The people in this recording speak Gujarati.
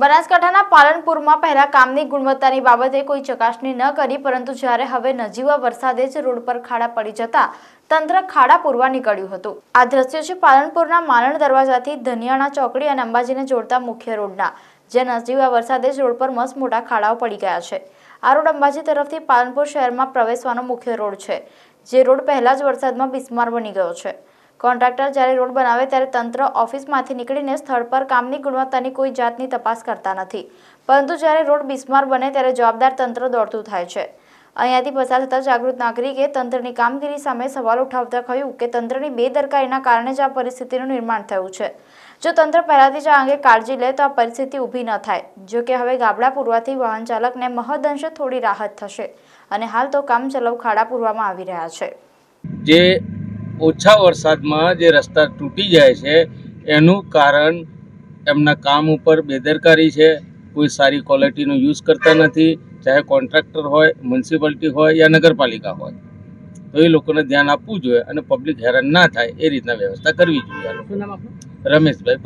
બનાસકાંઠાના પાલનપુરમાં પહેલા કામની ગુણવત્તાની બાબતે કોઈ ચકાસણી ન કરી, પરંતુ જ્યારે હવે નજીવા વરસાદે જ રોડ પર ખાડા પડી જતા તંત્ર ખાડા પૂરવા નીકળ્યું હતું। આ દ્રશ્યો છે પાલનપુરના માલણ દરવાજાથી ધનિયાણા ચોકડી અને અંબાજીને જોડતા મુખ્ય રોડના, જ્યાં નજીવા વરસાદે જ રોડ પર મસ્ત મોટા ખાડાઓ પડી ગયા છે। આ રોડ અંબાજી તરફથી પાલનપુર શહેરમાં પ્રવેશવાનો મુખ્ય રોડ છે, જે રોડ પહેલા જ વરસાદમાં બિસ્માર બની ગયો છે। કોન્ટ્રાક્ટર જ્યારે રોડ બનાવે ત્યારે તંત્ર ઓફિસમાંથી નીકળીને સ્થળ પર કામની ગુણવત્તાની કોઈ જાતની તપાસ કરતા નથી, પરંતુ જ્યારે રોડ બિસ્માર બને ત્યારે જવાબદાર તંત્ર દોડતું થાય છે। અહીંયાથી પસાર થતા જાગૃત નાગરિકે તંત્રની કામગીરી સામે સવાલ ઉઠાવતા કહ્યું કે તંત્રની બેદરકારીના કારણે જ આ પરિસ્થિતિનું નિર્માણ થયું છે। જો તંત્ર પહેલાથી જ આ અંગે કાળજી લે તો આ પરિસ્થિતિ ઊભી ન થાય। જો કે હવે ગાબડા પૂરવાથી વાહન ચાલકને મહદઅંશે થોડી રાહત થશે અને હાલ તો કામચલાઉ ખાડા પૂરવામાં આવી રહ્યા છે। ઓછા વરસાદમાં જે રસ્તા તૂટી જાય છે એનું કારણ એમના કામ ઉપર બેદરકારી છે। કોઈ સારી ક્વોલિટીનો યુઝ કરતા નથી, ચાહે કોન્ટ્રાક્ટર હોય, મ્યુનિસિપાલિટી હોય યા નગરપાલિકા હોય, તો એ લોકોને ધ્યાન આપવું જોઈએ અને પબ્લિક હેરાન ના થાય એ રીતના વ્યવસ્થા કરવી જોઈએ। રમેશભાઈ પટેલ।